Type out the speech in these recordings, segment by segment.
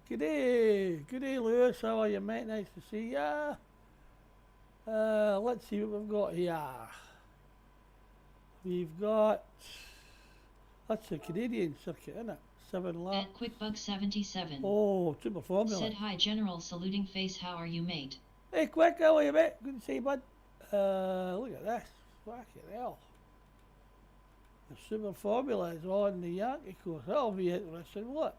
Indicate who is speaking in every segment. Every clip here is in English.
Speaker 1: Good day, Lewis. How are you, mate? Nice to see ya. Let's see what we've got here. We've got that's the Canadian circuit, isn't it? 7 laps.
Speaker 2: At QuickBug77.
Speaker 1: Oh, Super Formula.
Speaker 2: Said hi, General. Saluting face. How are you, mate?
Speaker 1: Hey, Quick, how are you, mate? Good to see you, bud. Look at this. Fucking hell. The Super Formula is on the Yankee course. That'll be interesting. What?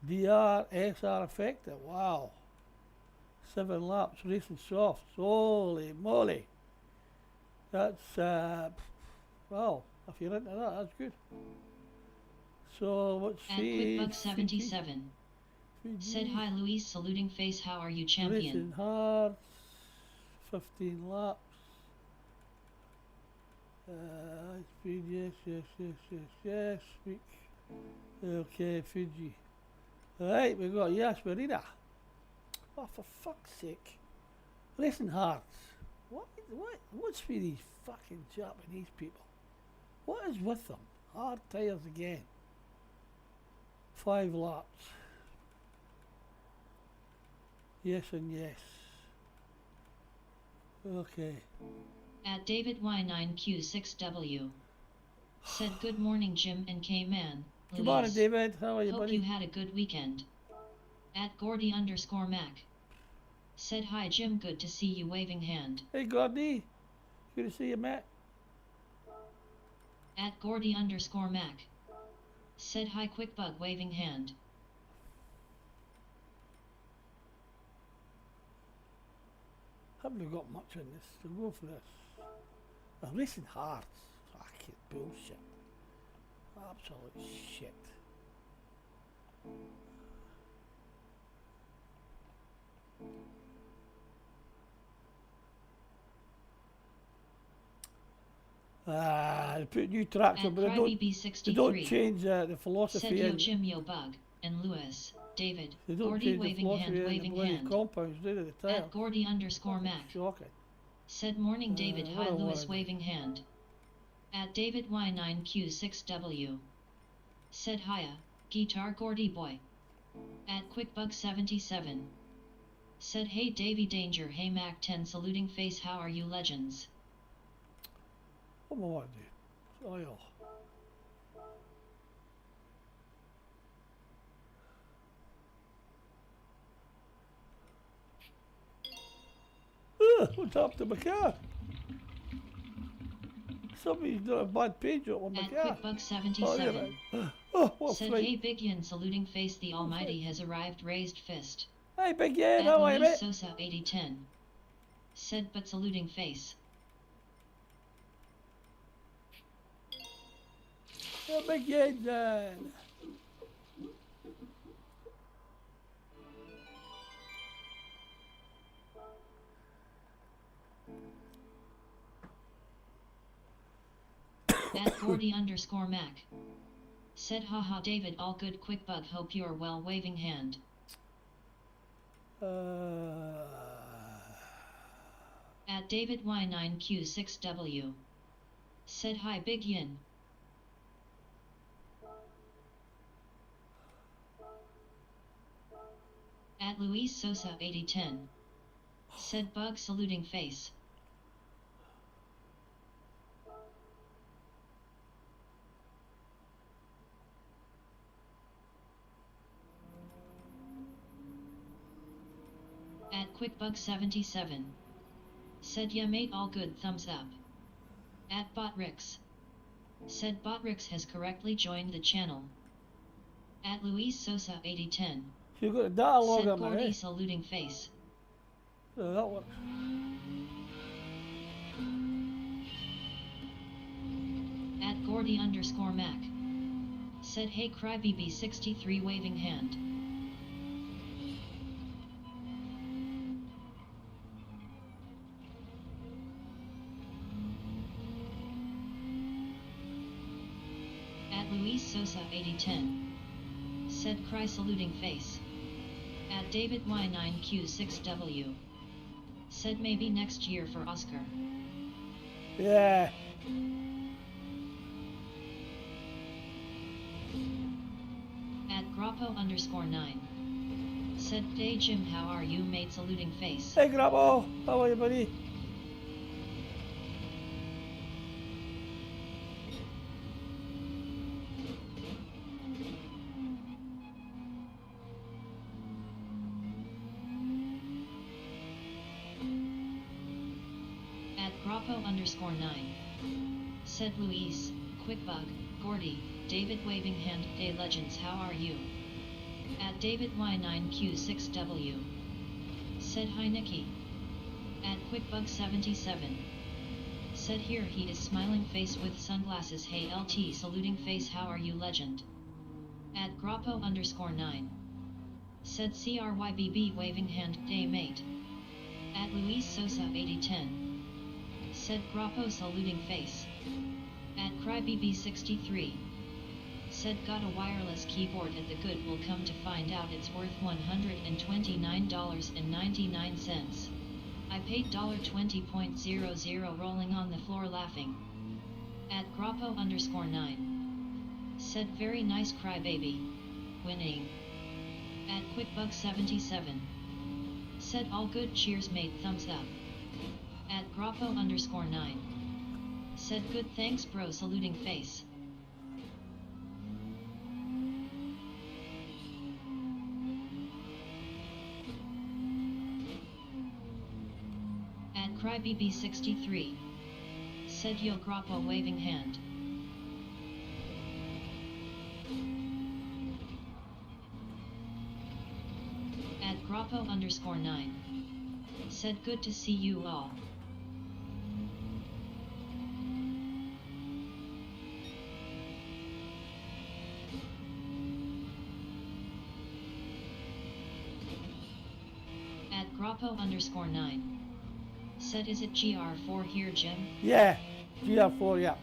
Speaker 1: DRSR effective. Wow. 7 laps, racing softs. Holy moly. That's, well, if you're into that, that's good. So, let's see.
Speaker 2: At QuickBug77. Said hi, Louise. Saluting face. How are you, champion?
Speaker 1: Racing hard. 15 laps. Speed, yes. Speak. Okay, Fiji. Right, we've got Yas Marina. Oh, for fuck's sake. Racing Hearts. What's with these fucking Japanese people? What is with them? Hard tyres again. 5 laps. Yes and yes. Okay.
Speaker 2: At David Y9Q6W. Said good morning, Jim and K-Man.
Speaker 1: Good morning, David. How are you,
Speaker 2: Hope
Speaker 1: buddy?
Speaker 2: you had a good weekend. At Gordy_Mac. Said hi, Jim. Good to see you. Waving hand.
Speaker 1: Hey, Gordy. Good to see you, Matt.
Speaker 2: At Gordy_Mac. Said hi, QuickBug. Waving hand.
Speaker 1: Haven't got much in this, so go for this. Racing Hearts. Fucking bullshit. Absolute shit. They put new tracks on, but they don't change the philosophy.
Speaker 2: Said yo, Jim, yo, Bug, and Lewis, David,
Speaker 1: They don't
Speaker 2: Gordy
Speaker 1: change the
Speaker 2: waving
Speaker 1: philosophy
Speaker 2: hand,
Speaker 1: in the
Speaker 2: waving
Speaker 1: bloody
Speaker 2: hand.
Speaker 1: compounds, do they, the tire?
Speaker 2: At Gordy_Mac.
Speaker 1: Shocking.
Speaker 2: Said morning, David. Hi,
Speaker 1: what a
Speaker 2: Lewis,
Speaker 1: word.
Speaker 2: waving hand. At David Y9Q6W. Said hiya, guitar Gordy boy. At QuickBug77. Said hey, Davy Danger, hey Mac 10, saluting face. How are you, legends?
Speaker 1: What am I want to do? Oil. What's up to my car? Somebody's done a bad page up on my
Speaker 2: At
Speaker 1: car.
Speaker 2: QuickBug77.
Speaker 1: Oh, what
Speaker 2: Said
Speaker 1: fright.
Speaker 2: hey, Big Yin, saluting face. The Almighty has arrived, raised fist.
Speaker 1: Hey, Big Yen,
Speaker 2: At
Speaker 1: how are you,
Speaker 2: Luis
Speaker 1: mate?
Speaker 2: Sosa 8010. Said but saluting face.
Speaker 1: Oh, Big Yen,
Speaker 2: At Gordy_Mac. Said haha, David, all good, QuickBug, hope you're well, waving hand. At David Y9Q6W. Said hi, Big Yin. At Luis Sosa 8010. Said Bug, saluting face. At QuickBug77. Said yeah mate, all good, thumbs up. At Botrix. Said Botrix has correctly joined the channel. At Luis Sosa 8010.
Speaker 1: So you've got a dialogue
Speaker 2: Said
Speaker 1: on my
Speaker 2: Gordy,
Speaker 1: head.
Speaker 2: saluting face.
Speaker 1: So that works.
Speaker 2: At Gordy_Mac. Said hey, Crybaby 63, waving hand. At Luis Sosa 8010. Said cry, saluting face. At David Y9Q6W. Said maybe next year for Oscar.
Speaker 1: Yeah.
Speaker 2: At Grappo_9. Said, "Hey Jim, how are you, mate?" Saluting face.
Speaker 1: Hey Grappo, how are you, buddy?
Speaker 2: At Grappo_9. Said Luis, Quickbug, Gordy, David waving hand. Hey legends, how are you? At David Y9Q6W. Said, "Hi Nikki." At Quickbug77. Said, "Here he is, smiling face with sunglasses." Hey LT saluting face, how are you, legend? At Grappo_9. Said CRYBB waving hand. Hey mate. At Luis Sosa 8010. Said Grappo saluting face. At CryBB63. Said, "Got a wireless keyboard at the good, will come to find out it's worth $129.99. I paid $20.00 rolling on the floor laughing." At Grappo_9. Said, "Very nice crybaby. Winning." At Quickbug77. Said, "All good, cheers mate, thumbs up." At Grappo_9. Said, "Good, thanks bro," saluting face. At CryBB63. Said, "Yo Grappo waving hand." At Grappo_9. Said, "Good to see you all." At Grappo_9. Said, "Is it GR4 here, Jim?"
Speaker 1: Yeah, GR4, yeah.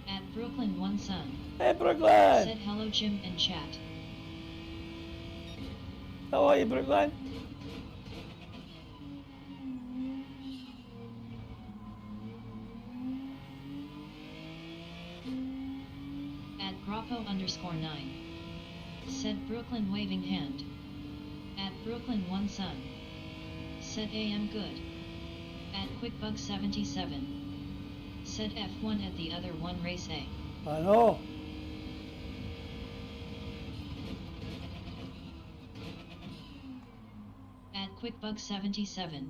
Speaker 2: At Brooklyn One Son.
Speaker 1: Hey Brooklyn!
Speaker 2: Said, "Hello Jim" in chat.
Speaker 1: How are you, Brooklyn?
Speaker 2: At Grappo_9. Said, "Brooklyn waving hand." At Brooklyn One Son. Said, "AM good." At Quickbug77. Said, "F1 at the other one race A."
Speaker 1: I know.
Speaker 2: At Quickbug77.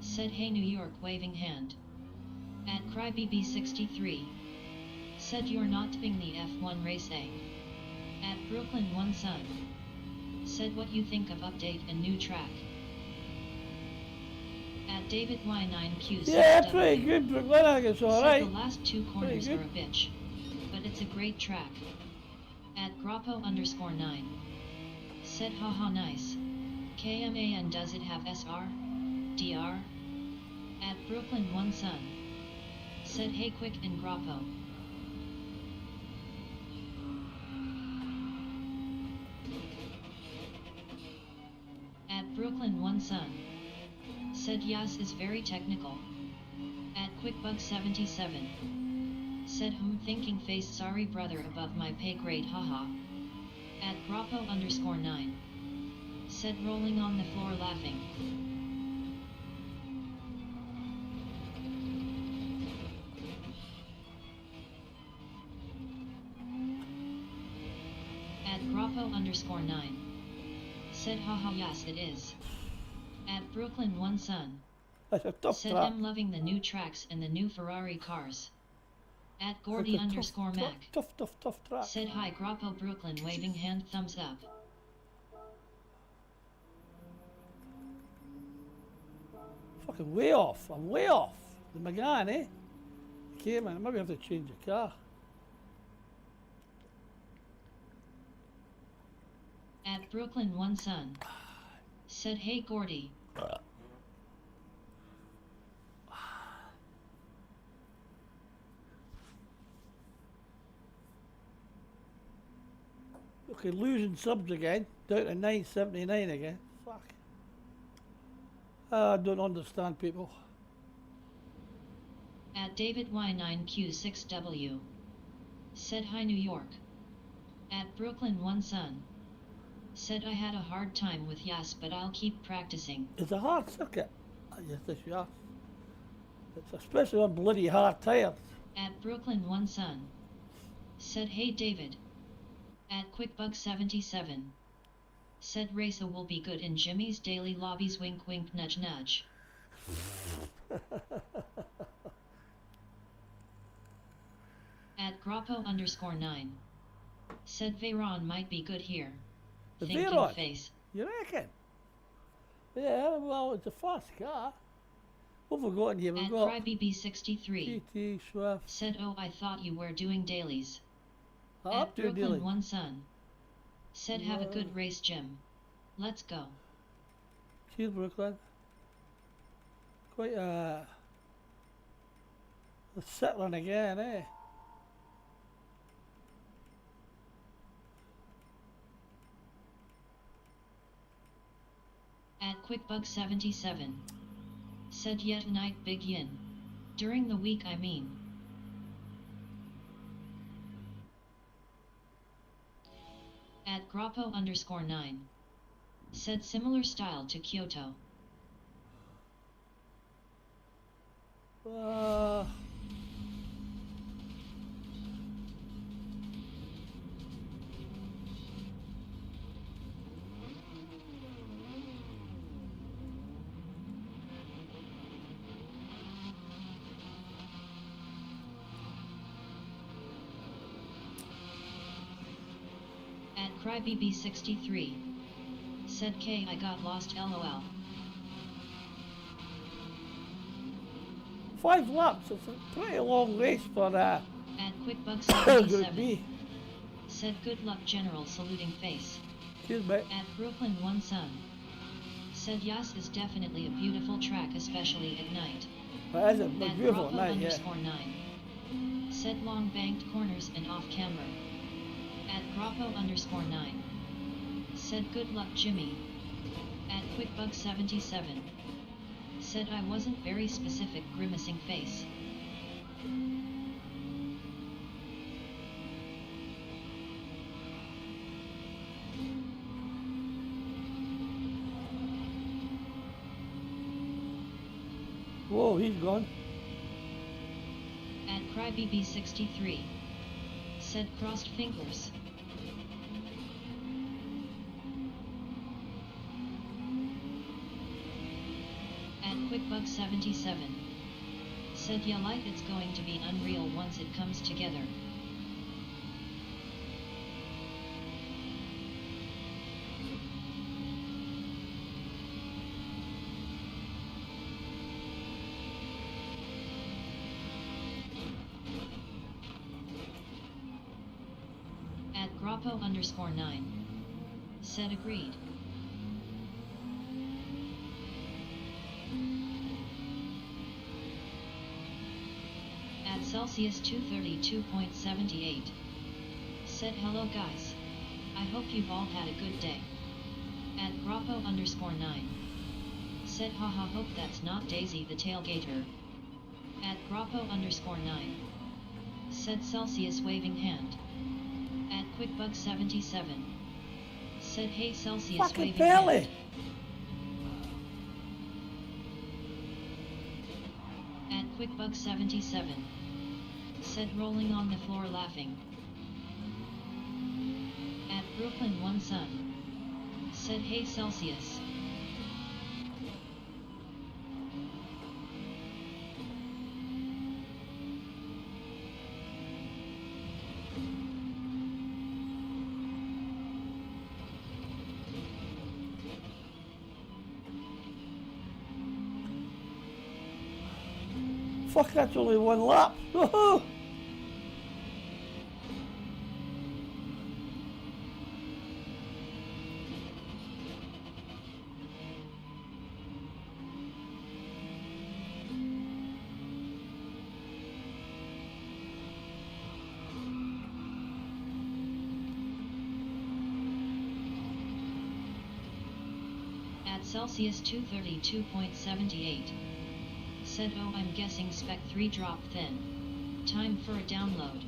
Speaker 2: Said, "Hey New York waving hand." At CryBB63. Said, "You're not tipping the F1 race A." At Brooklyn One Son. Said, "What you think of update and new track?" At David Y9Q6W.
Speaker 1: Yeah, pretty good, Brooklyn. I think it's
Speaker 2: Said,
Speaker 1: alright.
Speaker 2: "The last two corners
Speaker 1: good.
Speaker 2: are a bitch, but it's a great track." At Grappo_9. Said, "Haha nice. KMAN, does it have SR? DR?" At Brooklyn One Son. Said, "Hey quick and Grappo." At Brooklyn One Son. Said, "Yas is very technical." At Quickbug77. Said, thinking face, "Sorry brother, above my pay grade, haha." At Grappo_9. Said, "Rolling on the floor laughing." At Grappo_9. Said, "Haha yes it is." At Brooklyn One Son.
Speaker 1: That's a tough
Speaker 2: Said,
Speaker 1: track.
Speaker 2: "I'm loving the new tracks and the new Ferrari cars." At
Speaker 1: That's a
Speaker 2: Gordy_Mac.
Speaker 1: tough track.
Speaker 2: Said, "Hi Grappo Brooklyn waving hand, thumbs up."
Speaker 1: Fucking way off. I'm way off. The McGann, eh? Okay, man. Maybe I have to change the car.
Speaker 2: At Brooklyn One Son. Said, "Hey Gordy."
Speaker 1: Okay, losing subs again. Down to 979 again. Fuck. I don't understand people.
Speaker 2: At David Y9Q6W. Said hi New York. At Brooklyn One Sun. Said I had a hard time with Yas but I'll keep practicing.
Speaker 1: It's a hard circuit. Yes, this yes. It's especially on bloody hard tires.
Speaker 2: At Brooklyn One Sun. Said hey David. At QuickBug77. Said Racer will be good in Jimmy's daily lobbies wink wink nudge nudge. At Grappo_9. Said Veyron might be good here.
Speaker 1: The
Speaker 2: Thinking
Speaker 1: Veyron?
Speaker 2: face.
Speaker 1: You reckon? Yeah, well, it's a fast car. What have we got in here? We've
Speaker 2: At
Speaker 1: got
Speaker 2: Crybb63.
Speaker 1: GT, Swift.
Speaker 2: Said oh I thought you were doing dailies.
Speaker 1: I'm
Speaker 2: At
Speaker 1: doing
Speaker 2: Brooklyn
Speaker 1: daily.
Speaker 2: One Sun. Said have a
Speaker 1: Whoa.
Speaker 2: good race Jim. Let's go.
Speaker 1: Cheers, Brooklyn. Quite a settling again, eh?
Speaker 2: At QuickBug77. Said yet night big yin. During the week I mean. At Grappo_9. Said similar style to Kyoto.
Speaker 1: Uh,
Speaker 2: At Crybb63. Said K I got lost lol.
Speaker 1: 5 laps. It's a pretty long race for
Speaker 2: At
Speaker 1: Group
Speaker 2: QuickBug77.
Speaker 1: B.
Speaker 2: Said good luck general saluting face.
Speaker 1: Cheers, mate.
Speaker 2: At Brooklyn One Sun. Said Yas is definitely a beautiful track especially at night.
Speaker 1: That is a
Speaker 2: At
Speaker 1: beautiful night, yeah.
Speaker 2: Grappo_9. Said long banked corners and off camera. At Grappo_9. Said good luck Jimmy. At QuickBug77. Said I wasn't very specific grimacing face.
Speaker 1: Whoa, he's gone.
Speaker 2: At Crybb63. Said crossed fingers. At QuickBug77. Said yeah like it's going to be unreal once it comes together. At Grappo_9. Said agreed. At Celsius 232.78. Said hello guys. I hope you've all had a good day. At Grappo_9. Said haha hope that's not Daisy the tailgater. At Grappo_9. Said Celsius waving hand. At QuickBug77. Said hey Celsius
Speaker 1: Fucking
Speaker 2: waving
Speaker 1: Pelly.
Speaker 2: hand. At QuickBug77. Said rolling on the floor laughing. At Brooklyn One Sun. Said hey Celsius.
Speaker 1: Fuck, that's only 1 lap. Woohoo!
Speaker 2: At At Celsius 232.78. Said oh I'm guessing Spec 3 drop thin. Time for a download.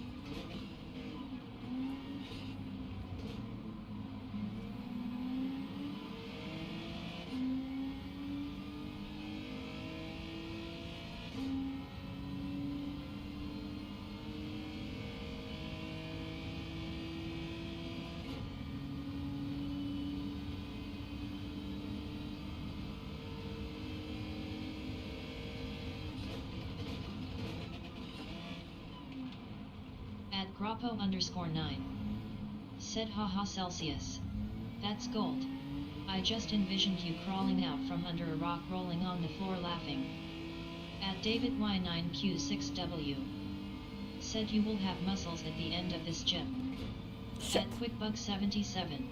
Speaker 2: At Grappo_9. Said haha Celsius. That's gold. I just envisioned you crawling out from under a rock rolling on the floor laughing. At David Y9Q6W. Said you will have muscles at the end of this gym.
Speaker 1: Shit.
Speaker 2: At QuickBug77.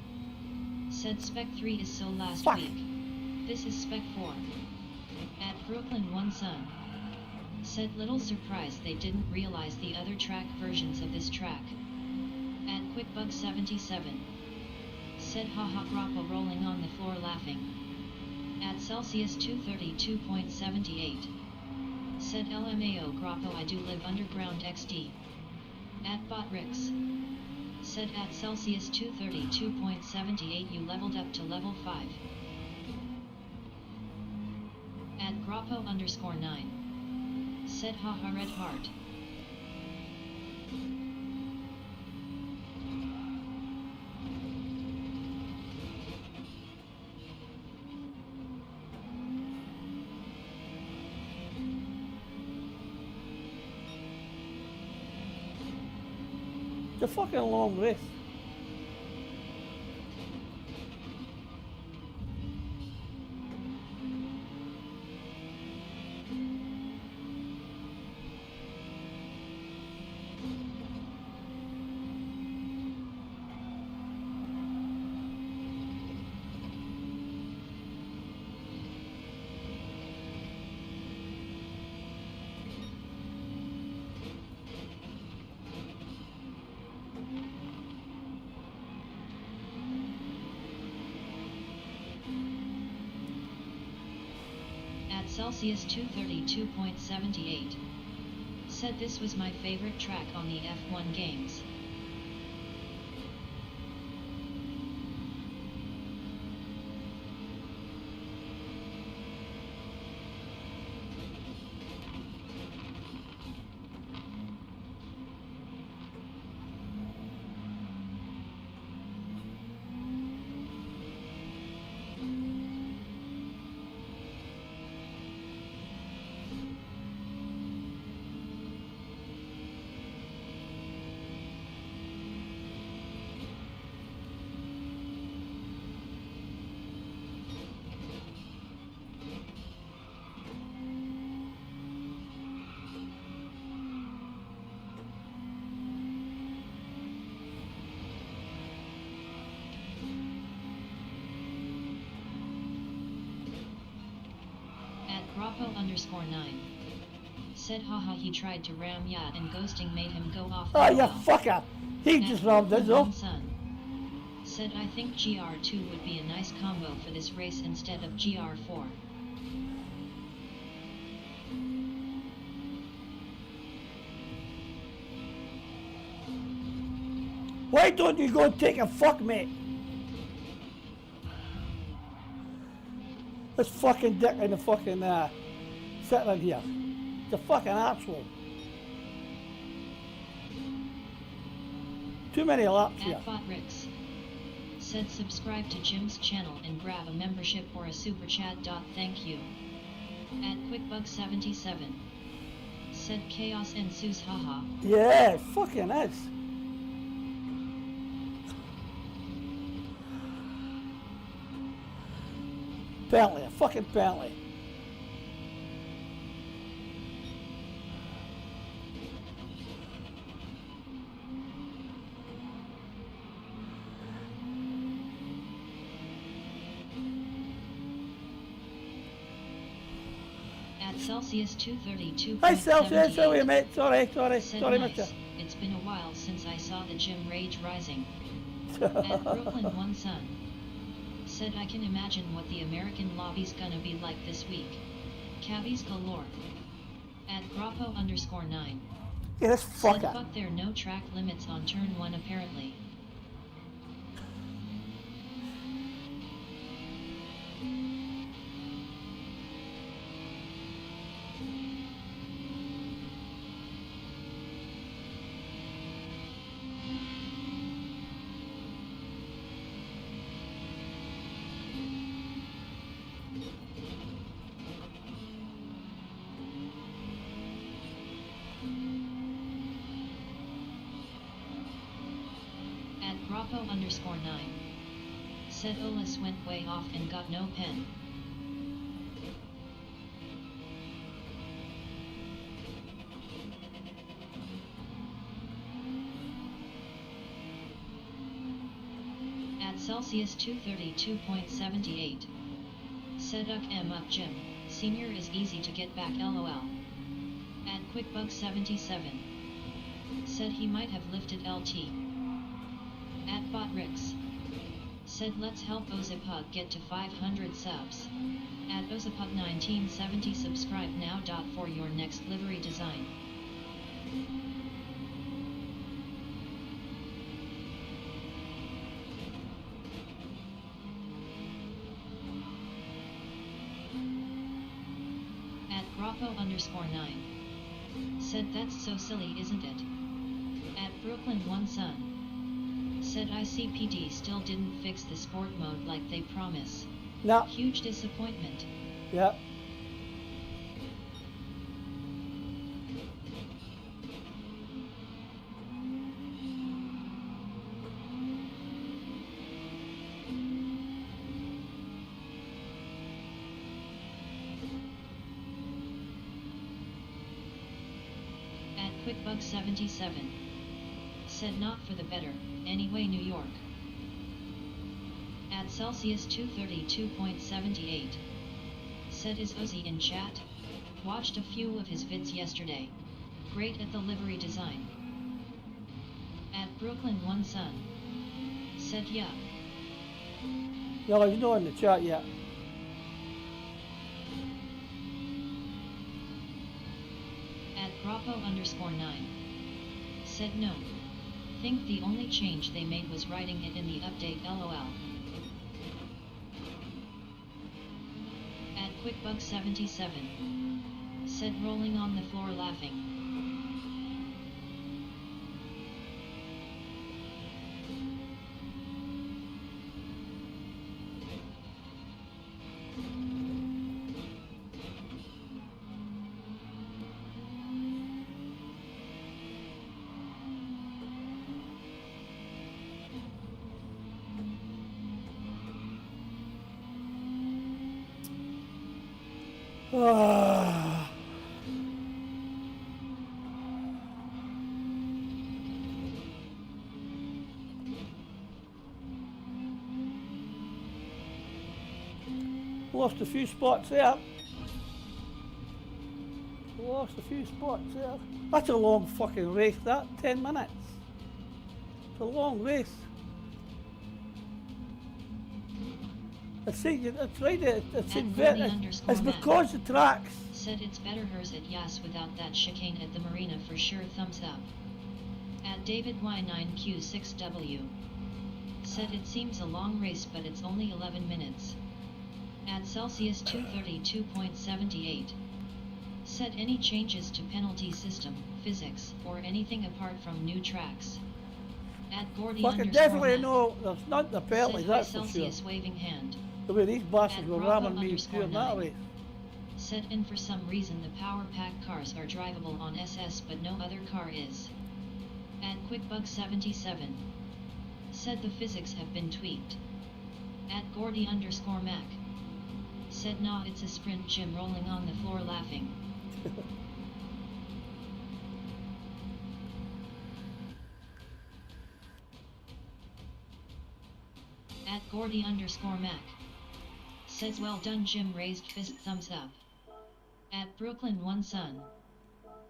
Speaker 2: Said Spec 3 is so last
Speaker 1: Fuck.
Speaker 2: week. This is Spec 4. At Brooklyn One Sun. Said little surprised they didn't realize the other track versions of this track. At QuickBug77. Said haha Grappo rolling on the floor laughing. At Celsius 232.78. Said LMAO Grappo I do live underground XD. At Botrix. Said at Celsius 232.78 you leveled up to level 5. At Grappo_9. Said haha red heart.
Speaker 1: It's a fucking long race.
Speaker 2: At Celsius 232.78. Said this was my favorite track on the F1 games. Grappo_9. Said haha he tried to ram ya and ghosting made him go off.
Speaker 1: Oh, you
Speaker 2: LOL.
Speaker 1: fucker! He
Speaker 2: At
Speaker 1: just rammed us
Speaker 2: Brooklyn
Speaker 1: up.
Speaker 2: Sun. Said I think GR2 would be a nice combo for this race instead of GR4.
Speaker 1: Why don't you go and take a fuck, mate? This fucking dick in the fucking sitting in here. It's a fucking asshole. Too many laps here.
Speaker 2: At Botrix. Said subscribe to Jim's channel and grab a membership or a super chat. Thank you. At QuickBug77. Said chaos ensues haha.
Speaker 1: Yeah, it fucking is. Bentley, a fucking Bentley.
Speaker 2: At Celsius 232.
Speaker 1: Hi Celsius, sorry mate, sorry,
Speaker 2: Said
Speaker 1: sorry
Speaker 2: nice.
Speaker 1: mister.
Speaker 2: It's been a while since I saw the gym rage rising. At Brooklyn One Sun. Said I can imagine what the American lobby's gonna be like this week. Cabbies galore. At Grappo_9.
Speaker 1: Yeah, this
Speaker 2: Said
Speaker 1: fucker.
Speaker 2: fuck there no track limits on turn 1 apparently. At Grappo_9. Said Olis went way off and got no pen. At Celsius 232.78. Said Uck M up Jim, senior is easy to get back lol. At QuickBug77. Said he might have lifted LT. At BotRix. Said let's help Ozapug get to 500 subs. At Ozapug1970 subscribe now. For your next livery design. At Grappo_9. Said that's so silly isn't it? At Brooklyn One Son. Said ICPD still didn't fix the sport mode like they promise.
Speaker 1: No.
Speaker 2: Huge disappointment.
Speaker 1: Yep.
Speaker 2: At QuickBug77. Said not for the better, anyway New York. At Celsius 232.78. Said is Ozzy in chat? Watched a few of his vids yesterday. Great at the livery design. At Brooklyn One Son. Said yeah.
Speaker 1: No, he's not in the chat yet.
Speaker 2: At Grappo_9. Said no. Think the only change they made was writing it in the update lol. At QuickBug77. Said rolling on the floor laughing.
Speaker 1: Ah. Lost a few spots there. Lost a few spots there. That's a long fucking race, that. 10 minutes. It's a long race. It's right. It's because the tracks.
Speaker 2: Said it's better hers at Yas without that chicane at the marina for sure. Thumbs up. At David Y9Q6W. Said it seems a long race but it's only 11 minutes. At Celsius 232.78. Said any changes to penalty system, physics, or anything apart from new tracks. At Gordy
Speaker 1: Fucking definitely no, there's not the penalties, that's for sure.
Speaker 2: Celsius waving hand.
Speaker 1: The way these bastards
Speaker 2: At
Speaker 1: were
Speaker 2: Bravo
Speaker 1: ramming me during that race.
Speaker 2: Said and for some reason the power pack cars are drivable on SS but no other car is. At QuickBug77. Said the physics have been tweaked. At Gordy_Mac. Said nah, it's a sprint. Jim rolling on the floor laughing. At Gordy_Mac. Says well done Jim, raised fist, thumbs up. At Brooklyn One Son.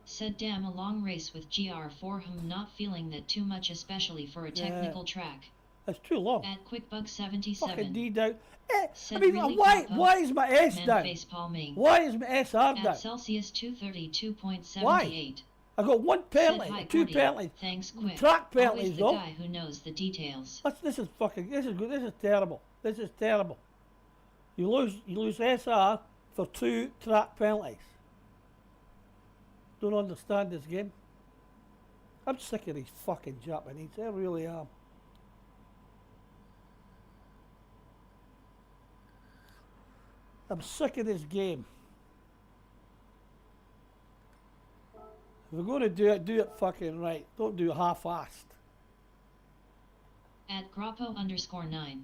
Speaker 2: Said damn, a long race with GR4 not feeling that too much, especially for a technical track.
Speaker 1: It's too long.
Speaker 2: At QuickBuck
Speaker 1: Fucking
Speaker 2: 77.
Speaker 1: D down. I
Speaker 2: Said
Speaker 1: mean,
Speaker 2: really
Speaker 1: why
Speaker 2: Grappo.
Speaker 1: is my S
Speaker 2: Men
Speaker 1: down?
Speaker 2: face palming.
Speaker 1: Why is my SR down?
Speaker 2: At Celsius 232.78.
Speaker 1: Why? I got one
Speaker 2: Said
Speaker 1: penalty,
Speaker 2: hi,
Speaker 1: two
Speaker 2: Gordy.
Speaker 1: penalties.
Speaker 2: Thanks, Quick.
Speaker 1: Track
Speaker 2: Always
Speaker 1: penalties,
Speaker 2: the
Speaker 1: though.
Speaker 2: guy who knows the details.
Speaker 1: This is fucking. This is good. This is terrible. This is terrible. You lose SR for 2 track penalties. Don't understand this game. I'm sick of these fucking Japanese. I really am. I'm sick of this game. If we're going to do it fucking right. Don't do it half-assed.
Speaker 2: At Grappo_9.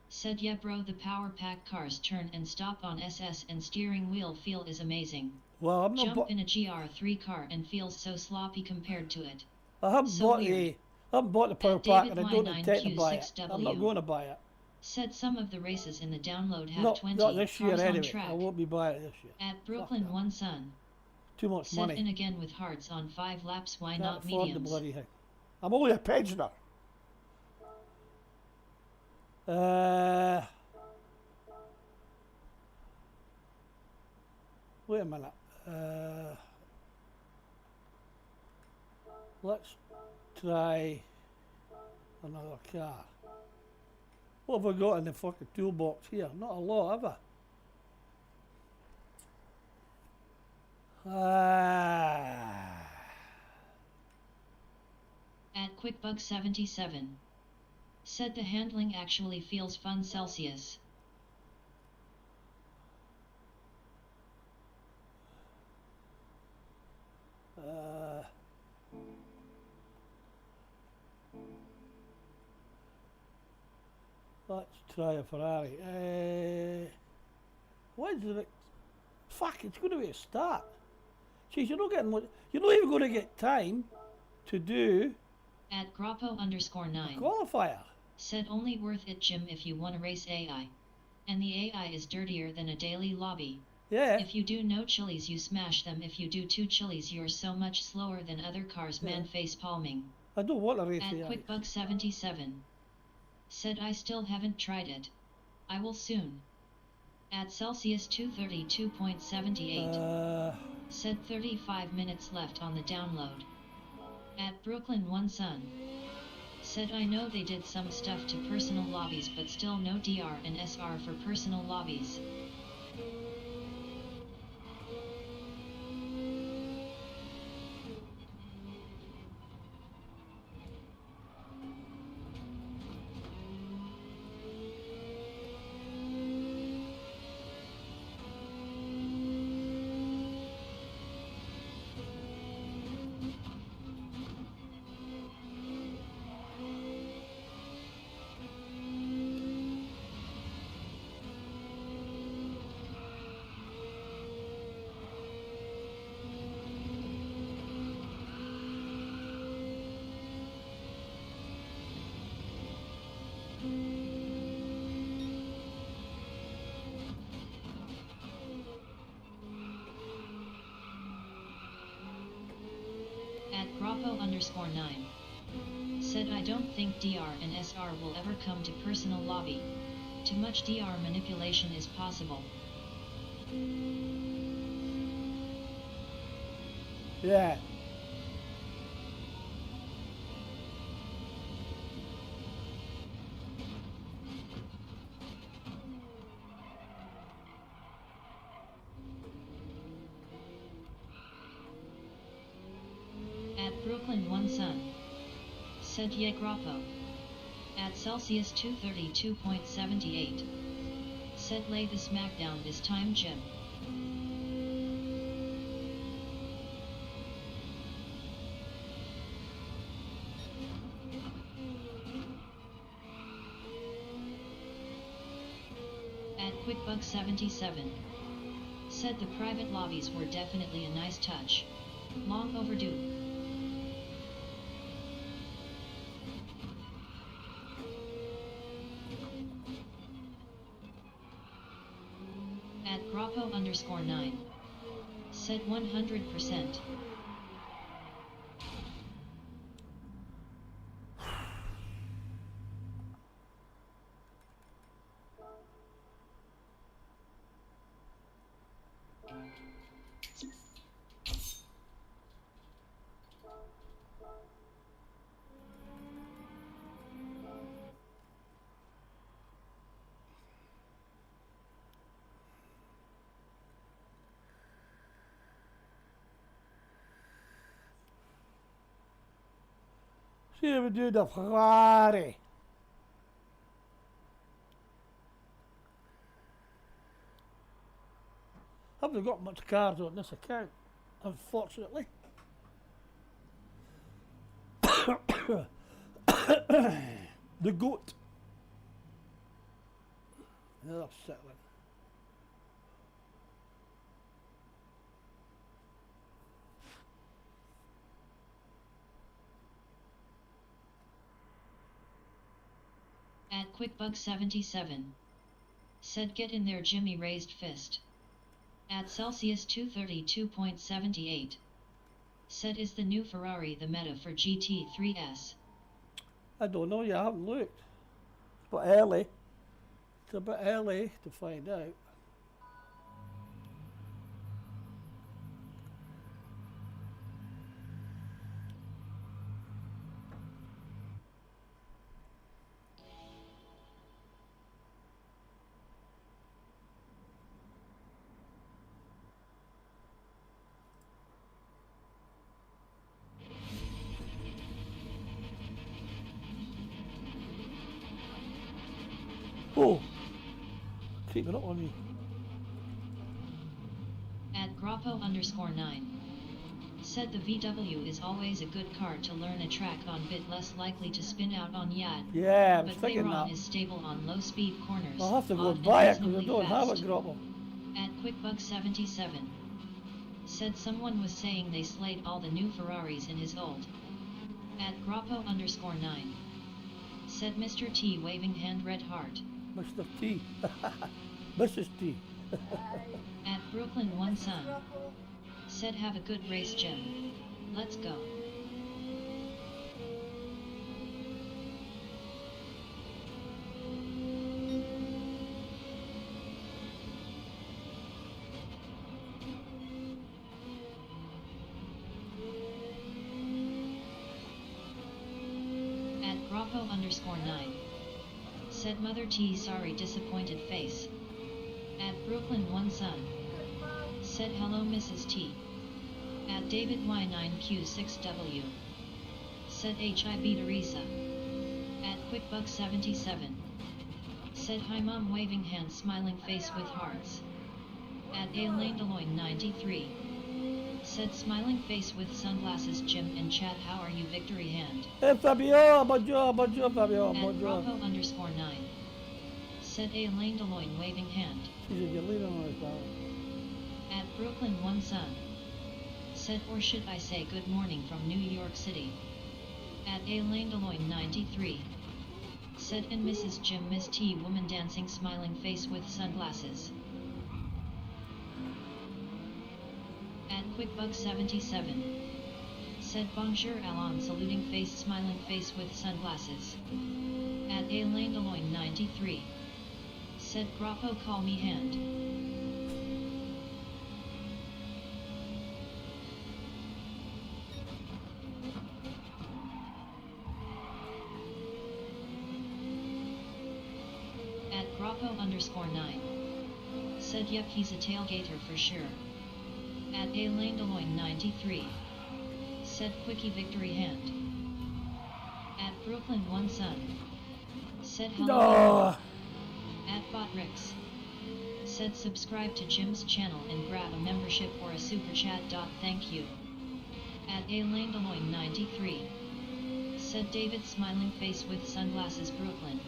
Speaker 2: Said yeah bro, the power pack cars turn and stop on SS and steering wheel feel is amazing.
Speaker 1: Well, I'm not.
Speaker 2: Jump in a GR3 car and feels so sloppy compared to it.
Speaker 1: I haven't
Speaker 2: So
Speaker 1: bought
Speaker 2: weird.
Speaker 1: the power
Speaker 2: At
Speaker 1: pack,
Speaker 2: David
Speaker 1: and I don't intend to buy it.
Speaker 2: Y9Q6W.
Speaker 1: I'm not going to buy it.
Speaker 2: Said some of the races in the download have
Speaker 1: Not
Speaker 2: 20
Speaker 1: this year
Speaker 2: cars on
Speaker 1: anyway.
Speaker 2: track.
Speaker 1: I won't be buying it this year.
Speaker 2: At Brooklyn
Speaker 1: that.
Speaker 2: One Sun.
Speaker 1: Too much
Speaker 2: Set
Speaker 1: money.
Speaker 2: in again with hearts on 5 laps, why
Speaker 1: Can't
Speaker 2: not
Speaker 1: afford the
Speaker 2: mediums?
Speaker 1: bloody thing. I'm only a pensioner. Wait a minute. Let's try another car. What have I got in the fucking toolbox here? Not a lot, have I?
Speaker 2: At QuickBuck 77. Said the handling actually feels fun Celsius.
Speaker 1: Let's try a Ferrari. When's the next? Fuck, it's going to be a start. Jeez, you're not getting much. You're not even going to get time to do
Speaker 2: At
Speaker 1: a
Speaker 2: Grappo_9.
Speaker 1: qualifier.
Speaker 2: Said only worth it Jim if you wanna race AI. And the AI is dirtier than a daily lobby.
Speaker 1: Yeah.
Speaker 2: If you do no chilies you smash them, if you do 2 chilies you're so much slower than other cars, man face palming.
Speaker 1: I don't want to race
Speaker 2: At
Speaker 1: AI.
Speaker 2: QuickBuck 77. Said I still haven't tried it. I will soon. At Celsius 232.78. Said 35 minutes left on the download. At Brooklyn One Sun. Said I know they did some stuff to personal lobbies but still no DR and SR for personal lobbies. At Grappo_9. Said I don't think DR and SR will ever come to personal lobby. Too much DR manipulation is possible.
Speaker 1: Yeah.
Speaker 2: At Brooklyn One Sun. Said yeah Grappo. At Celsius 232.78. Said lay the smackdown this time Jim. At QuickBuck 77. Said the private lobbies were definitely a nice touch. Long overdue. At Grappo_9. Said 100%.
Speaker 1: See if we do the Ferrari. Haven't got much cars on this account, unfortunately. The goat. Another settling.
Speaker 2: At QuickBug77. Said get in there Jimmy raised fist. At Celsius 232.78. Said is the new Ferrari the meta for GT3S?
Speaker 1: I don't know, you haven't looked. It's a bit early. It's a bit early to find out. Oh, keeping up on me.
Speaker 2: At Grappo_9. Said the VW is always a good car to learn a track on, bit less likely to spin out on yacht.
Speaker 1: Yeah, I was
Speaker 2: but
Speaker 1: thinking
Speaker 2: Veyron
Speaker 1: that.
Speaker 2: is stable on low speed corners.
Speaker 1: I'll have to go
Speaker 2: off
Speaker 1: and buy it because I
Speaker 2: reasonably
Speaker 1: don't have
Speaker 2: fast.
Speaker 1: a Grappo.
Speaker 2: At QuickBug77. Said someone was saying they slayed all the new Ferraris in his old. At Grappo_9. Said Mr. T waving hand red heart.
Speaker 1: Mr. T. Mrs. T.
Speaker 2: At Brooklyn One Son. Said have a good race, Jim. Let's go. At Grappo_9. Said Mother T sorry disappointed face. At Brooklyn One Son. Said hello Mrs. T. At David Y9Q6W. Said HIB Teresa. At QuickBug77. Said hi mom waving hand smiling face with hearts. At Elaine Deloitte 93. Said smiling face with sunglasses Jim and chat how are you victory hand.
Speaker 1: Hey Fabio, bonjour, bonjour Fabio,
Speaker 2: At
Speaker 1: bonjour.
Speaker 2: Bravo_9. Said Elaine Deloitte waving hand.
Speaker 1: She's a leader on us, pal.
Speaker 2: At Brooklyn One Son. Said or should I say good morning from New York City. At Elaine Deloitte 93. Said and Mrs. Jim Miss T woman dancing smiling face with sunglasses. At QuickBug77. Said bonjour Alan saluting face smiling face with sunglasses. At Elaine Deloitte 93. Said Grappo call me hand. At Grappo_9. Said yep he's a tailgater for sure. At Elaine Deloitte 93. Said quickie victory hand. At Brooklyn One Son. Said hello.
Speaker 1: No.
Speaker 2: At Botrix. Said subscribe to Jim's channel and grab a membership or a super chat. Thank you. At Elaine Deloitte 93. Said David smiling face with sunglasses Brooklyn.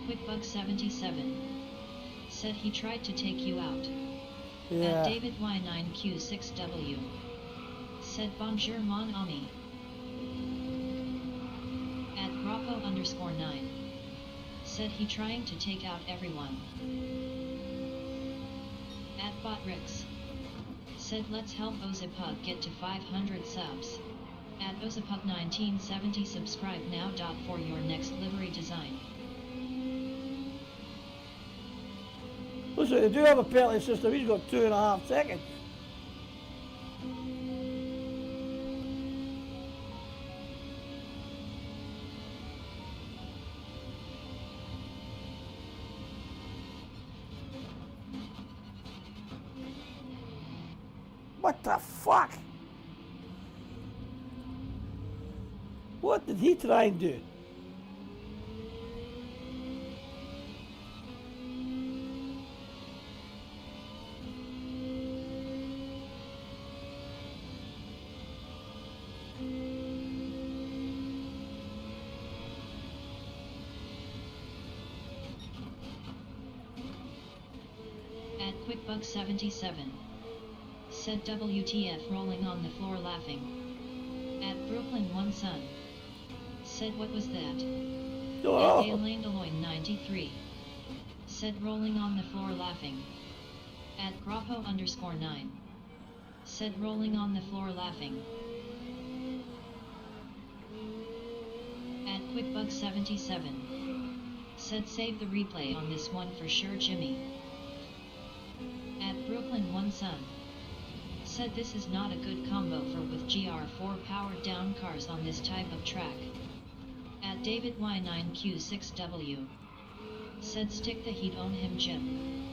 Speaker 2: QuickBug77. Said he tried to take you out.
Speaker 1: Yeah.
Speaker 2: At David Y9Q6W. Said bonjour mon ami. At Grappo underscore 9. Said he trying to take out everyone. At Botrix. Said let's help Ozapug get to 500 subs. At Ozapug 1970 subscribe now. For your next livery design.
Speaker 1: Listen, they do have a penalty system. He's got 2.5 seconds. What the fuck? What did he try and do?
Speaker 2: At QuickBuck77. Said WTF rolling on the floor laughing. At Brooklyn One Son. Said what was that?
Speaker 1: Oh.
Speaker 2: At Elaine Deloitte 93. Said rolling on the floor laughing. At Grappo underscore 9. Said rolling on the floor laughing. At QuickBuck77. Said save the replay on this one for sure Jimmy. At Brooklyn One Son. Said this is not a good combo for with GR4 powered down cars on this type of track. At David Y9Q6W. Said stick the heat on him Jim.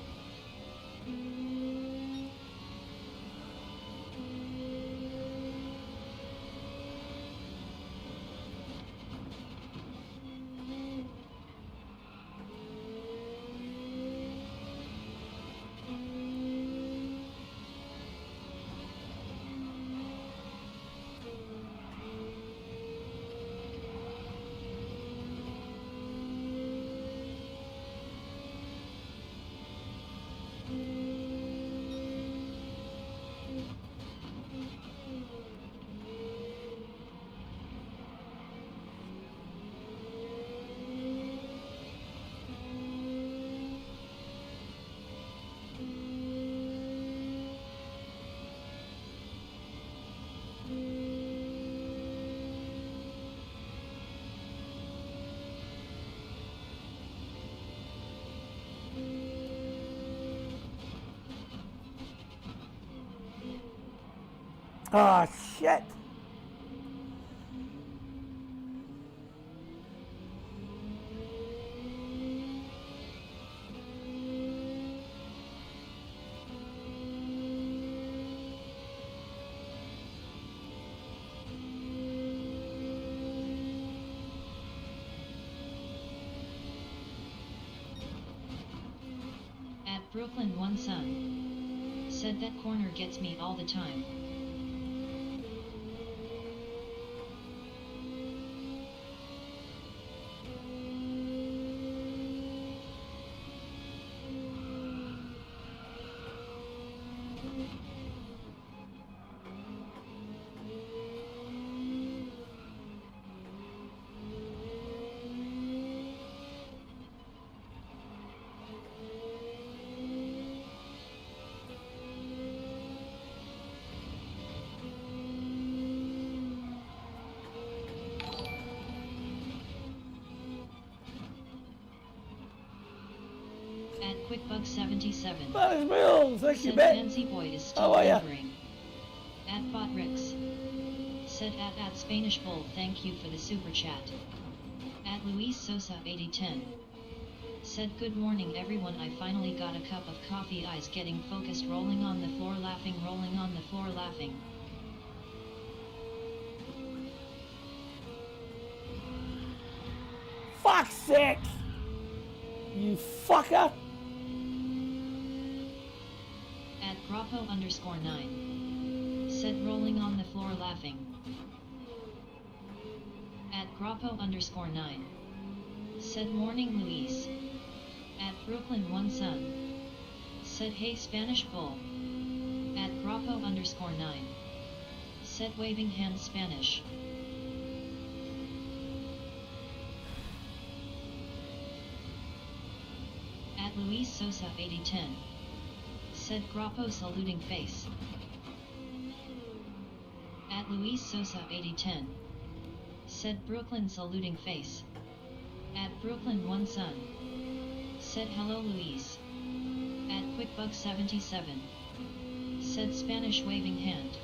Speaker 1: Ah, shit.
Speaker 2: At Brooklyn One Son. Said that corner gets me all the time. At QuickBuck77.
Speaker 1: That is real. Thank you,
Speaker 2: Said
Speaker 1: Ben.
Speaker 2: Fancy Boy is
Speaker 1: How
Speaker 2: still
Speaker 1: are ya?
Speaker 2: lingering. At Botrix. Said at Spanish Bull thank you for the super chat. At Luis Sosa 8010. Said good morning everyone, I finally got a cup of coffee, eyes getting focused, rolling on the floor laughing, rolling on the floor laughing.
Speaker 1: Fuck's sake. You fucker.
Speaker 2: At Grappo underscore 9. Said rolling on the floor laughing. At Grappo underscore 9. Said morning Luis. At Brooklyn One Son. Said hey Spanish Bull. At Grappo underscore 9. Said waving hand Spanish. Luis Sosa 8010. Said Grappo saluting face. At Luis Sosa 8010. Said Brooklyn saluting face. At Brooklyn One Son. Said hello Luis. At QuickBuck 77. Said Spanish waving hand.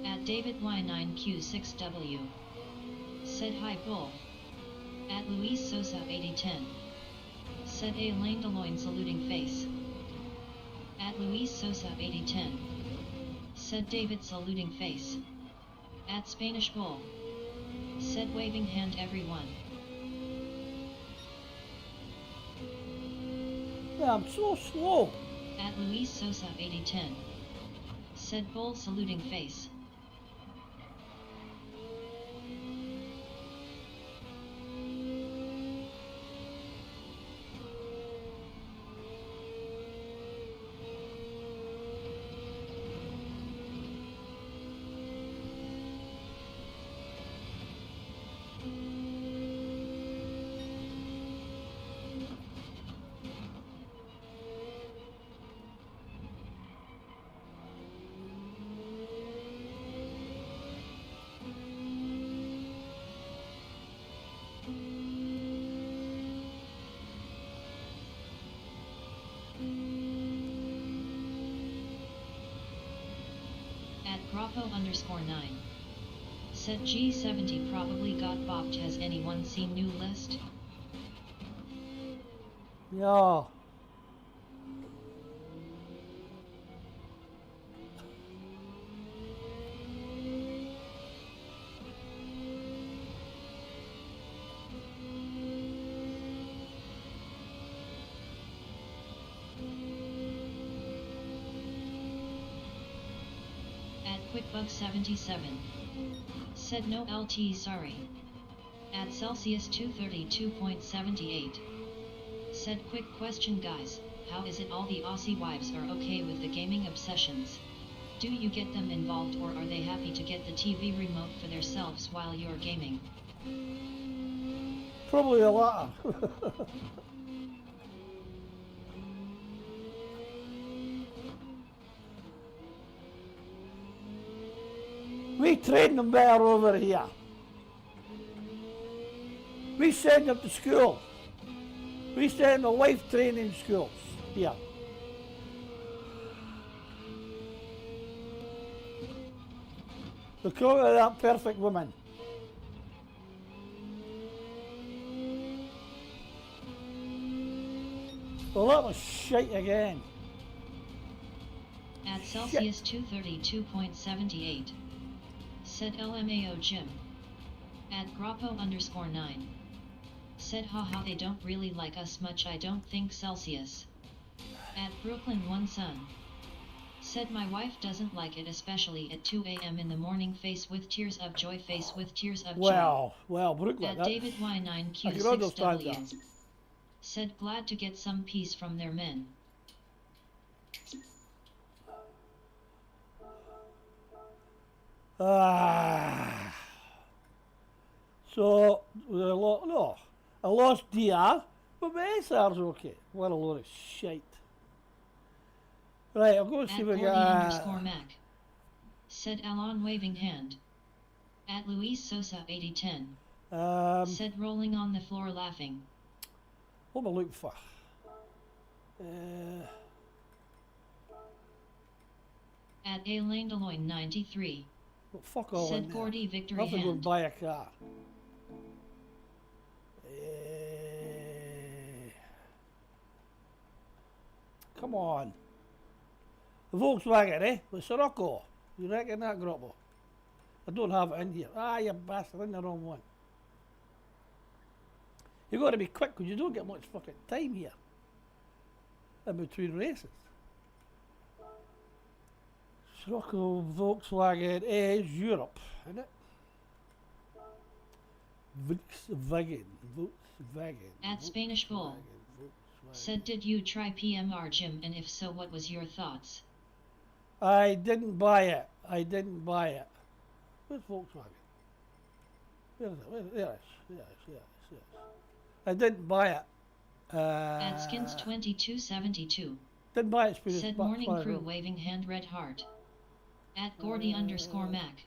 Speaker 2: At David Y9Q6W. Said hi bull. At Luis Sosa 8010. Said A Lane Deloitte saluting face. At Luis Sosa 8010. Said David saluting face. At Spanish bull. Said waving hand everyone.
Speaker 1: Yeah, I'm so slow.
Speaker 2: At Luis Sosa 8010. Said bull saluting face. At Grappo_9. Said G70 probably got bopped. Has anyone seen new list?
Speaker 1: Yeah.
Speaker 2: QuickBuck 77. Said no LT sorry. At Celsius 232.78. Said quick question guys, how is it all the Aussie wives are okay with the gaming obsessions? Do you get them involved or are they happy to get the TV remote for themselves while you're gaming?
Speaker 1: Probably a lot. We train them better over here. We send them to school. We send them to life training schools here. Look at that perfect woman. Well, that was shite again.
Speaker 2: At Celsius 232.78. Said LMAO Jim. At Grappo_9. Said haha they don't really like us much I don't think Celsius. At Brooklyn One Son. Said my wife doesn't like it especially at 2 a.m. in the morning face with tears of joy face with tears of joy.
Speaker 1: Well, Brooklyn.
Speaker 2: At David Y9Q6W. Said glad to get some peace from their men.
Speaker 1: So, I lost DR, but my SR's okay. What a load of shite. Right, I'll go and see if I
Speaker 2: got... Mac. Said Alon waving hand. At Luis Sosa 8010. Said rolling on the floor laughing.
Speaker 1: What am I looking for?
Speaker 2: At A Lane Deloitte 93.
Speaker 1: Well, fuck all
Speaker 2: said Gordy victory hand.
Speaker 1: I'll have to go and buy a car. Come on. The Volkswagen, eh? The Sirocco. You reckon that, Grappo? I don't have it in here. Ah, you bastard, in the wrong one. You got to be quick because you don't get much fucking time here in between races. Scirocco Volkswagen is Europe, isn't it? Volkswagen.
Speaker 2: At Spanish Bull.
Speaker 1: Volkswagen.
Speaker 2: Said, did you try PMR Jim, and if so, what was your thoughts?
Speaker 1: I didn't buy it. I didn't buy it. Where's Volkswagen? Where is it? There it is. Yes. I didn't buy it.
Speaker 2: At Skins 2272.
Speaker 1: Didn't buy it. Spanish
Speaker 2: Said morning crew waving hand red heart. At Gordy _ Mac.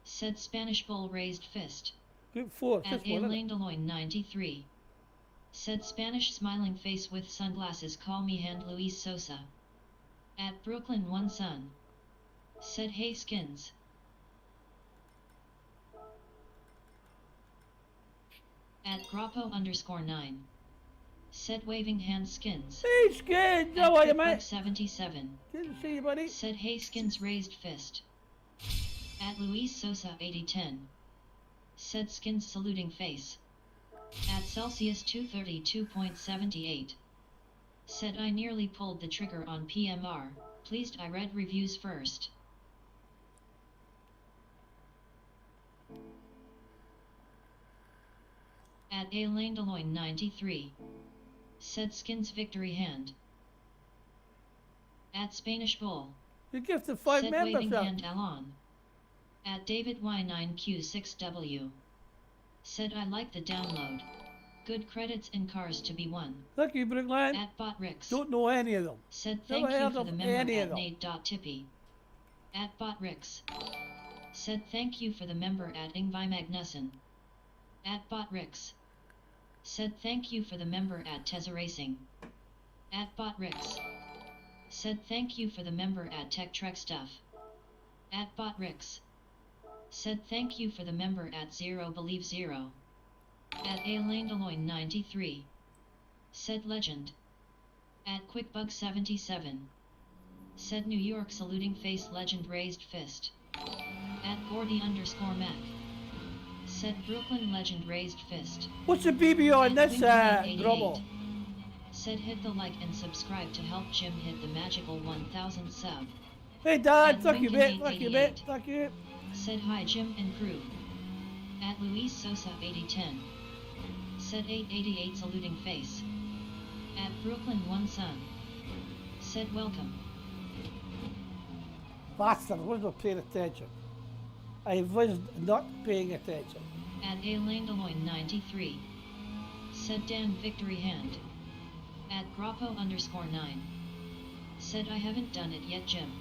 Speaker 2: Said Spanish Bull raised fist.
Speaker 1: Group 4.
Speaker 2: At Elaine Deloigne 93. Said Spanish smiling face with sunglasses, call me hand Luis Sosa. At Brooklyn One Sun. Said hey Skins. At Grappo _9. Said waving hand Skins.
Speaker 1: Hey Skins, how are you, mate?
Speaker 2: 77.
Speaker 1: Good to see you, buddy.
Speaker 2: Said hey Skins raised fist. At Luis Sosa 8010. Said Skins saluting face. At Celsius 232.78. Said I nearly pulled the trigger on PMR, pleased I read reviews first. At Elaine Deloigne 93. Said Skins victory hand. At Spanish Bull.
Speaker 1: You gifted 5
Speaker 2: said
Speaker 1: members.
Speaker 2: waving hand Alon. At David Y9Q6W. Said I like the download. Good credits and cars to be won.
Speaker 1: Thank you, Brooklyn.
Speaker 2: At Botrix.
Speaker 1: Don't know any of them.
Speaker 2: Said thank
Speaker 1: Never
Speaker 2: you
Speaker 1: heard
Speaker 2: for
Speaker 1: of
Speaker 2: the member
Speaker 1: any of
Speaker 2: at
Speaker 1: them.
Speaker 2: Nate.Tippy. At Botrix. Said thank you for the member at Ingvi Magnussen. At Botrix. Said thank you for the member at Tezza Racing. At Botrix. Said thank you for the member at Tech Trek Stuff. At Botrix. Said thank you for the member at Zero Believe Zero. At Elaine Deloigne 93. Said legend. At Quickbug 77. Said New York saluting face legend raised fist. At Gordy _ Mac. Said Brooklyn legend raised fist.
Speaker 1: What's the BB on
Speaker 2: At
Speaker 1: this,
Speaker 2: Winky88
Speaker 1: Grubble?
Speaker 2: Said hit the like and subscribe to help Jim hit the magical 1000 sub.
Speaker 1: Hey, Dad,
Speaker 2: At
Speaker 1: thank you, mate.
Speaker 2: Winkin888.
Speaker 1: Thank you, mate. Thank you.
Speaker 2: Said hi Jim and crew. At Luis Sosa 8010. Said 888 saluting face. At Brooklyn One Sun. Said welcome.
Speaker 1: Bastard, I was not paying attention. I was not paying attention.
Speaker 2: At Elaine Deloigne 93. Said Dan victory hand. At Grappo _9. Said I haven't done it yet Jim.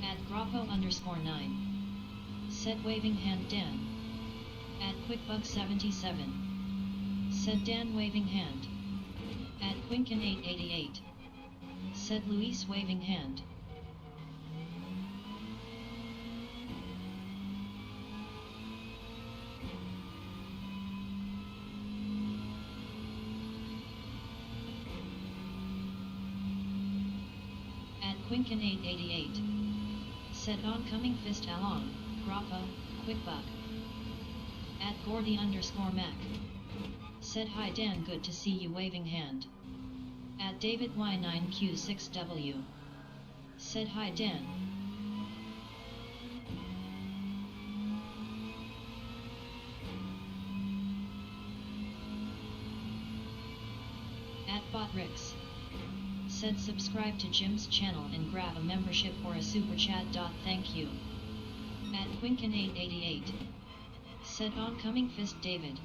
Speaker 2: At Grappo _9. Said waving hand Dan. At Quickbug 77. Said Dan waving hand. At Quinkin 888. Said Luis waving hand. At Quinkin 888. Said oncoming fist Alon, Grappa, Quickbug. At Gordy _ Mac. Said hi Dan, good to see you waving hand. At David Y9Q6W. Said hi Dan. At Botrix. Said subscribe to Jim's channel and grab a membership or a super chat. Thank you. At Quinkin 888. Said oncoming fist David.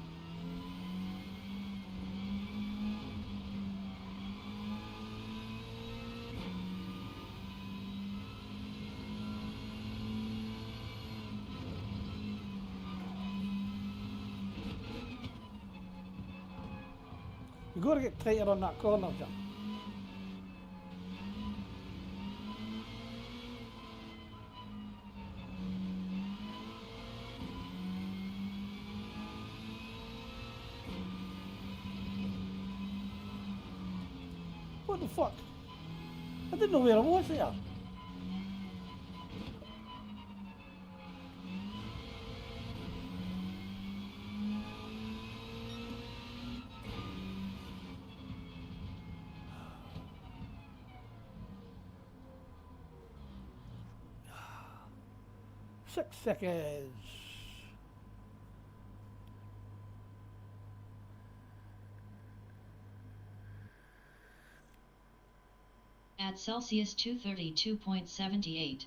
Speaker 1: You got to get tighter on that corner, Jim. What the fuck? I didn't know where I was here. 6 seconds.
Speaker 2: At Celsius 232.78.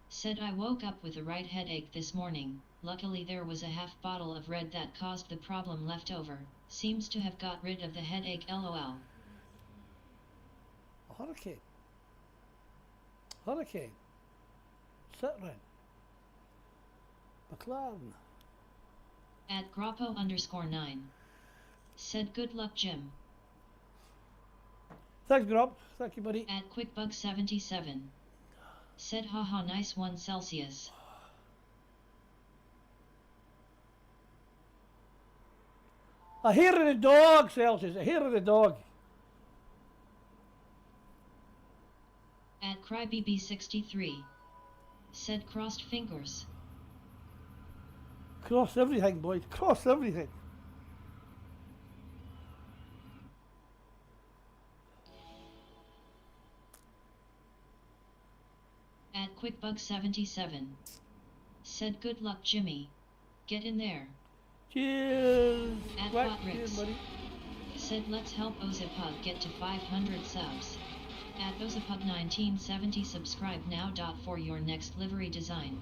Speaker 2: Said I woke up with a right headache this morning. Luckily there was a half bottle of red that caused the problem left over. Seems to have got rid of the headache, lol.
Speaker 1: A hurricane. Hurricane. Citroen. McLaren.
Speaker 2: At Grappo_9. Said good luck Jim.
Speaker 1: Thanks, Grob. Thank you, buddy.
Speaker 2: At QuickBug77. Said haha nice one Celsius.
Speaker 1: I hear the dog, Celsius. I hear the dog.
Speaker 2: At CryBB63. Said crossed fingers.
Speaker 1: Cross everything, boys. Cross everything.
Speaker 2: At QuickBug77. Said good luck Jimmy. Get in there.
Speaker 1: Cheers.
Speaker 2: At
Speaker 1: Right,
Speaker 2: Hot
Speaker 1: cheers,
Speaker 2: Ricks.
Speaker 1: buddy.
Speaker 2: Said let's help Ozipug get to 500 subs. At Ozipug1970 subscribe now. For your next livery design.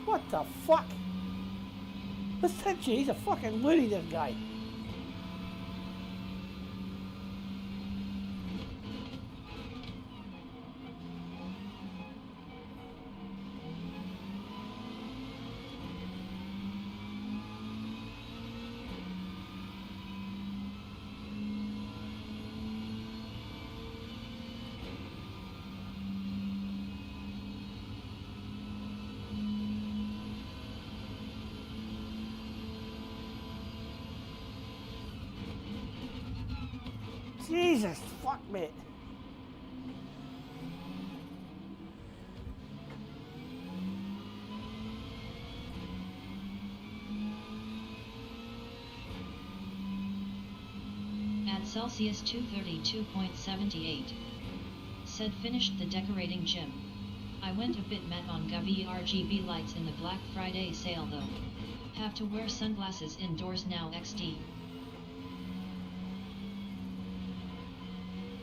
Speaker 1: What the fuck? This Tenchi, he's a fucking loony, this guy. Jesus, fuck, mate.
Speaker 2: At Celsius 232.78. Said finished the decorating Jim. I went a bit mad on Govy RGB lights in the Black Friday sale though. Have to wear sunglasses indoors now XD.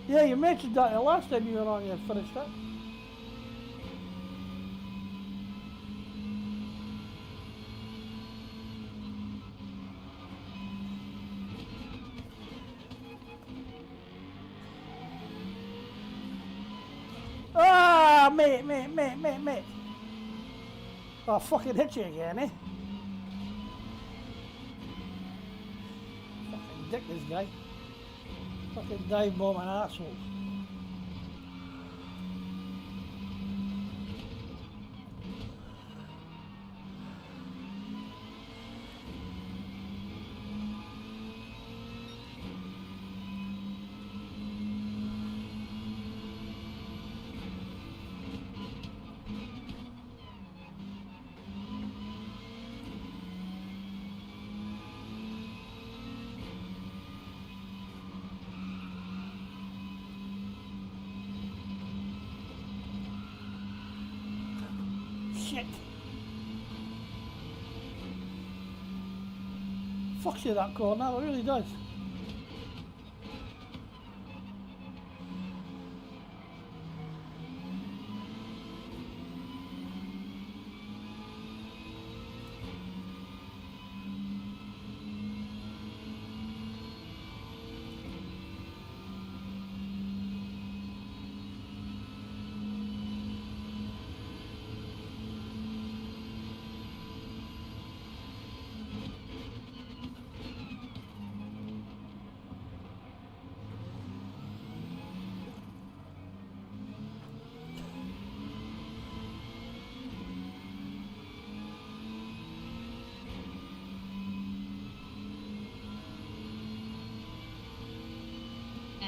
Speaker 1: Yeah, you mentioned that the last time you were on, you finished it. Ah, mate. Oh, I fucking hit you again, eh? Fucking dick, this guy. Fucking dive bomb an asshole. Shit. Fucks you that corner, it really does.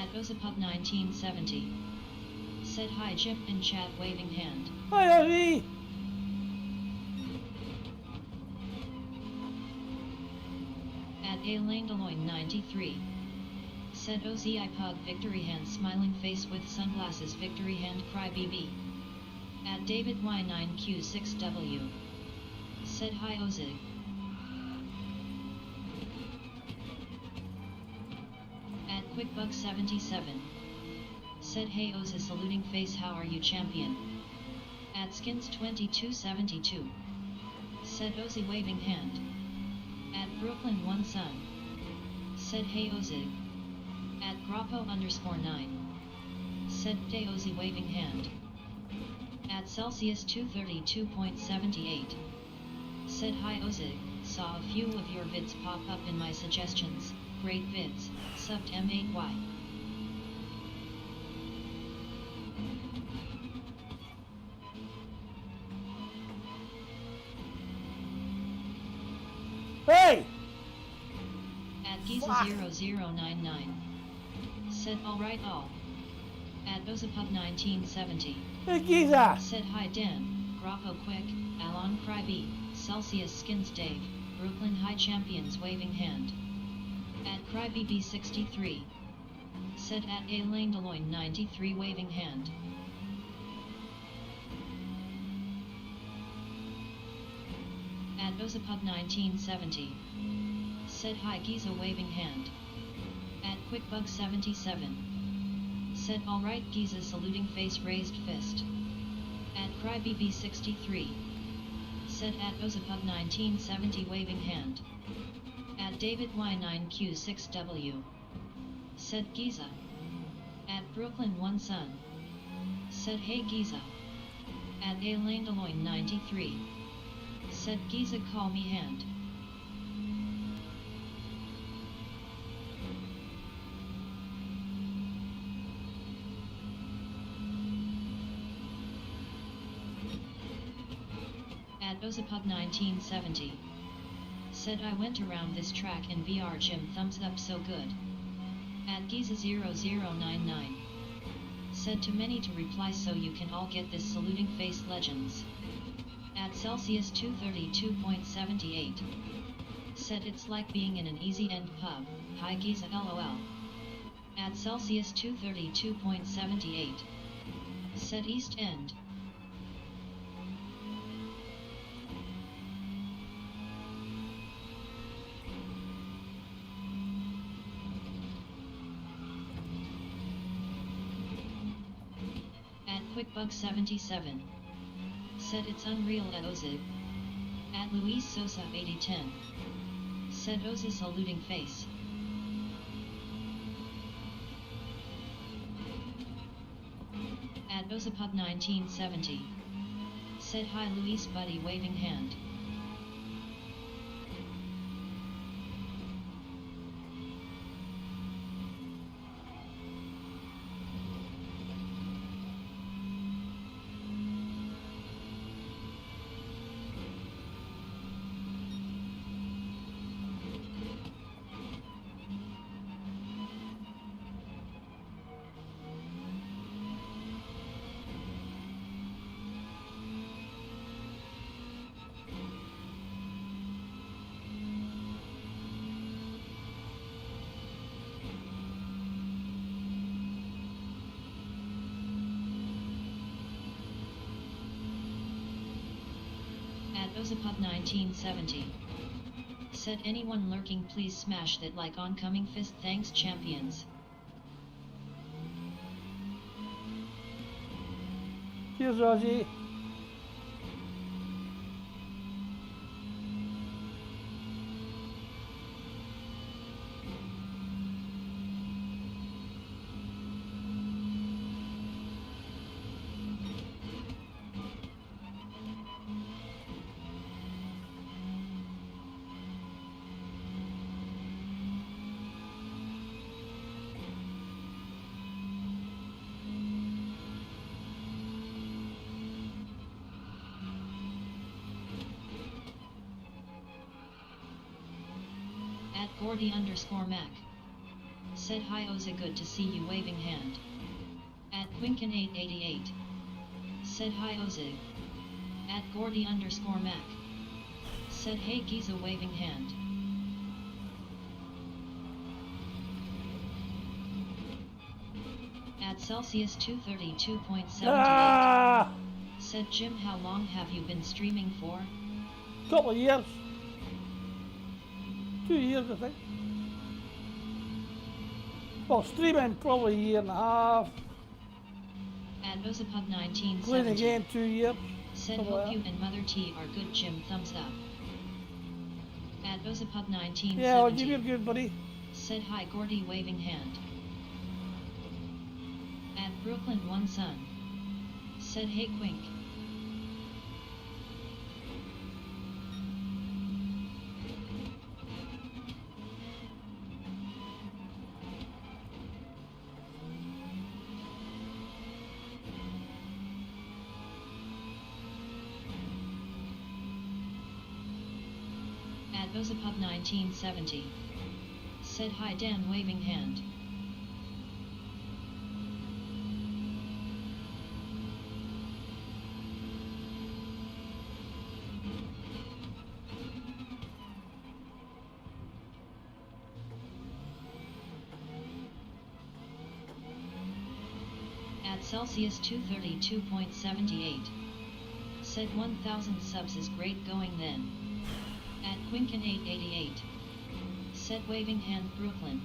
Speaker 2: At Ozapub 1970. Said hi Jim in chat waving hand.
Speaker 1: Hi, Ozzy.
Speaker 2: At Elaine Deloitte 93. Said OZI Pug victory hand smiling face with sunglasses victory hand cry BB. At David Y9Q6W. Said hi Ozig. At QuickBug77. Said hey Oz saluting face how are you champion. At Skins2272. Said Ozzy waving hand. At Brooklyn One Sun. Said hey Ozzy. At Grappo_9. Said day Ozzy waving hand. At Celsius 232.78. Said hi Ozzy, saw a few of your vids pop up in my suggestions, great vids, subbed M8Y.
Speaker 1: Hey!
Speaker 2: At Giza0099. Said alright all. At Ozapub 1970.
Speaker 1: Hey, Giza!
Speaker 2: Said hi Dan, Grappo Quick, Alon Cryby, Celsius Skins Dave, Brooklyn High Champions waving hand. At CryBB63. Said at Elaine Deloitte 93 waving hand. At Ozapub 1970. Said hi Giza waving hand. At QuickBug77. Said alright Giza saluting face raised fist. At CryBB63. Said at Ozapub 1970 waving hand. At David Y9Q6W. Said Giza. At Brooklyn One Sun. Said hey Giza. At Elaine Deloitte 93. Said Giza call me hand. At Ozapub 1970. Said I went around this track in VR Jim thumbs up so good. At Giza0099. Said too many to reply so you can all get this saluting face legends. At Celsius 232.78. Said it's like being in an easy end pub, hi Giza LOL. At Celsius 232.78. Said East End. At QuickBug77. Said it's unreal at Ozig. At Luis Sosa 8010. Said Ozzy saluting face. At Ozapub 1970. Said hi Luis buddy waving hand. At Ozapub 1970. Said anyone lurking please smash that like oncoming fist thanks champions.
Speaker 1: Cheers, Ozzy.
Speaker 2: At Gordy_Mac. Said hi Oza, good to see you, waving hand. At Quinkin888. Said hi Oza. At Gordy_Mac. Said hey Giza, waving hand. At Celsius 232.78.
Speaker 1: Ah!
Speaker 2: Said Jim, how long have you been streaming for?
Speaker 1: Couple of years. 2 years, I think. Well, streaming probably a year and a half.
Speaker 2: At Ozapub1970.
Speaker 1: Playing again 2 years.
Speaker 2: Said
Speaker 1: something
Speaker 2: hope
Speaker 1: like
Speaker 2: you
Speaker 1: that.
Speaker 2: and Mother T are good, Jim, thumbs up. At Ozapub1970.
Speaker 1: Yeah, well, you're good, buddy.
Speaker 2: Said hi Gordy, waving hand. At Brooklyn One Son. Said hey Quink. At Ozapub1970. Said hi Dan, waving hand. At Celsius 232.78. Said 1000 subs is great going then. At Quinkin888. Said waving hand Brooklyn.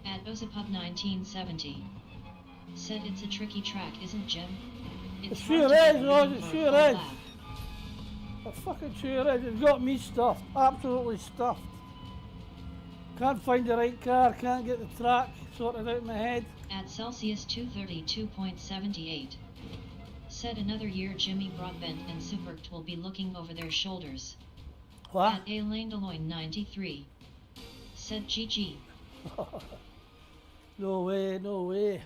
Speaker 2: At Ozapub1970. Said it's a tricky track, isn't Jim?
Speaker 1: It
Speaker 2: It's
Speaker 1: sure
Speaker 2: hard to get
Speaker 1: is,
Speaker 2: a
Speaker 1: Rog,
Speaker 2: rhythm
Speaker 1: it
Speaker 2: for a
Speaker 1: sure
Speaker 2: full
Speaker 1: is.
Speaker 2: lap.
Speaker 1: It fucking sure is. It's got me stuffed. Absolutely stuffed. Can't find the right car. Can't get the track sorted out in my head.
Speaker 2: At Celsius 232.78. Said another year Jimmy Broadbent and Supert will be looking over their shoulders.
Speaker 1: What?
Speaker 2: At Alain93. Said GG.
Speaker 1: No way, no way.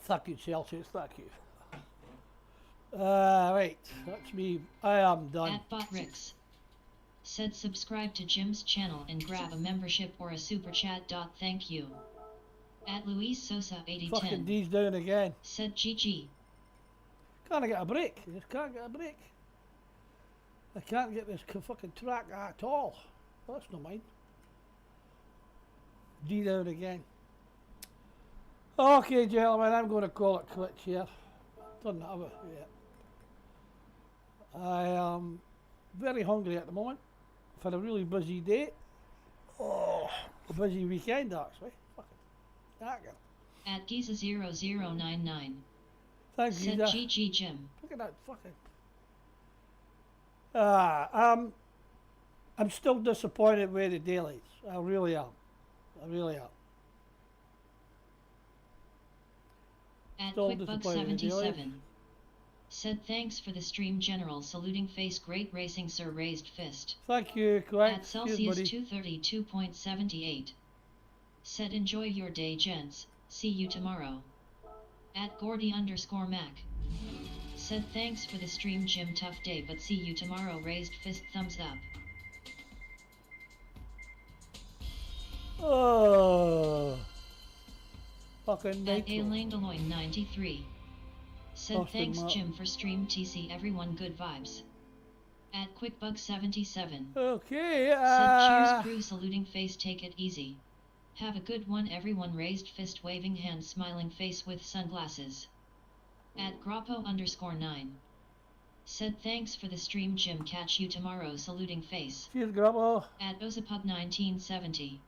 Speaker 1: Thank you, Celsius. Thank you. Right. That's me. I am done.
Speaker 2: At Botrix. Said subscribe to Jim's channel and grab a membership or a super chat. Thank you. At Luis Sosa
Speaker 1: Fucking
Speaker 2: 8010.
Speaker 1: D's down again.
Speaker 2: Said GG.
Speaker 1: Can't get a break. I just can't get a break. I can't get this fucking track at all. That's not mine. D down again. Okay, gentlemen, I'm going to call it quits here. Done that yet. I am very hungry at the moment. I've had a really busy day. Oh, a busy weekend actually. Fucking knackered.
Speaker 2: At Giza0099.
Speaker 1: Thanks,
Speaker 2: Said
Speaker 1: Giza.
Speaker 2: GG Jim.
Speaker 1: Look at that fucking. I'm still disappointed with the dailies. I really am. I really am.
Speaker 2: At
Speaker 1: Still disappointed in the dailies.
Speaker 2: QuickBuck77. Said thanks for the stream, General, saluting face, great racing sir, raised fist.
Speaker 1: Thank you, Quack.
Speaker 2: At Celsius 232.78. Said enjoy your day, gents, see you tomorrow. At Gordy_Mac. Said thanks for the stream, Jim, tough day but see you tomorrow, raised fist, thumbs up.
Speaker 1: Oh, fucking
Speaker 2: At
Speaker 1: nitro.
Speaker 2: Alain93. Said
Speaker 1: Austin
Speaker 2: thanks
Speaker 1: Martin.
Speaker 2: Jim for stream, TC everyone, good vibes. At QuickBug77.
Speaker 1: Okay,
Speaker 2: Said cheers crew, saluting face, take it easy. Have a good one everyone, raised fist, waving hand, smiling face with sunglasses. At Grappo_9. Said thanks for the stream Jim, catch you tomorrow, saluting face.
Speaker 1: Cheers, Grandma.
Speaker 2: At Ozapub 1970.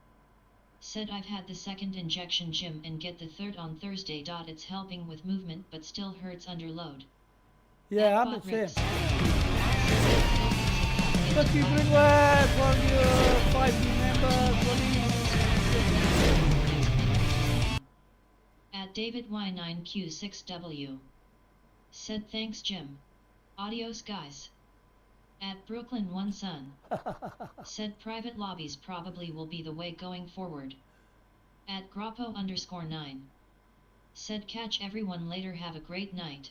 Speaker 2: Said I've had the second injection Jim and get the third on Thursday. It's helping with movement but still hurts under load.
Speaker 1: Yeah,
Speaker 2: At
Speaker 1: I'm the
Speaker 2: Botrix.
Speaker 1: same. Thank you, Greenwood, for your 5 new members.
Speaker 2: At David Y9Q6W. Said thanks Jim. Adios guys. At Brooklyn One Son. Said private lobbies probably will be the way going forward. At Grappo_9. Said catch everyone later, have a great night.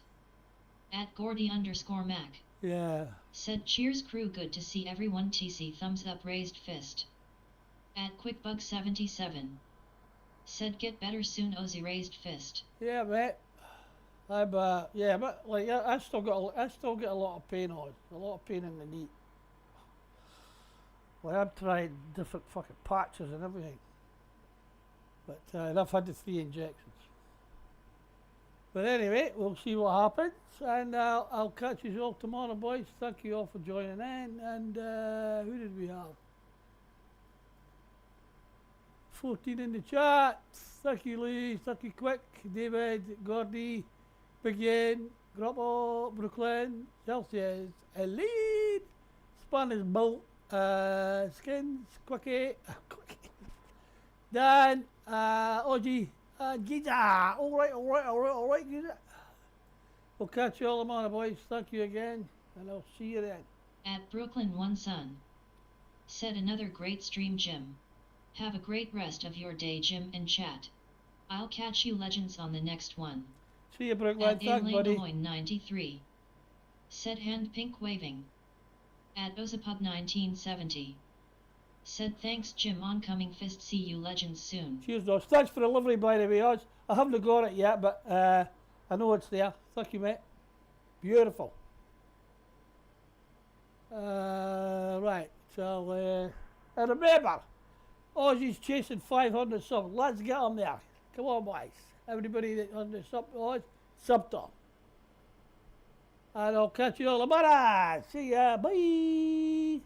Speaker 2: At Gordy_Mac.
Speaker 1: Yeah.
Speaker 2: Said cheers crew, good to see everyone, TC thumbs up raised fist. At QuickBug77. Said get better soon, Ozzy raised fist.
Speaker 1: Yeah, mate. I'm yeah, but like I still get a lot of pain on, a lot of pain in the knee. Like I'm trying different fucking patches and everything, but and I've had the 3 injections. But anyway, we'll see what happens, and I'll catch you all tomorrow, boys. Thank you all for joining in, and who did we have? 14 in the chat. Thank you, Lee. Thank you, Quick, David, Gordy, Big Yen, Grappo, Brooklyn, Celsius, Elite, Spanish Bolt, Skins, Quickie, Dan, Oji, Giza. Alright, Giza. We'll catch you all tomorrow, boys. Thank you again, and I'll see you then.
Speaker 2: At Brooklyn One Son. Said another great stream Jim. Have a great rest of your day Jim and chat. I'll catch you legends on the next one.
Speaker 1: See you, Brooklyn.
Speaker 2: At
Speaker 1: Thanks, buddy.
Speaker 2: 93. Said hand pink waving. At Ozapub 1970. Said thanks Jim, oncoming fist, see you legends soon.
Speaker 1: Cheers, Oz. Thanks for the delivery, by the way, Oz. I haven't got it yet, but I know it's there. Thank you, mate. Beautiful. Right, so, and remember, Ozzy's chasing 500 subs. Let's get him there. Come on, boys. Everybody that on the sub top. And I'll catch you all tomorrow. See ya. Bye.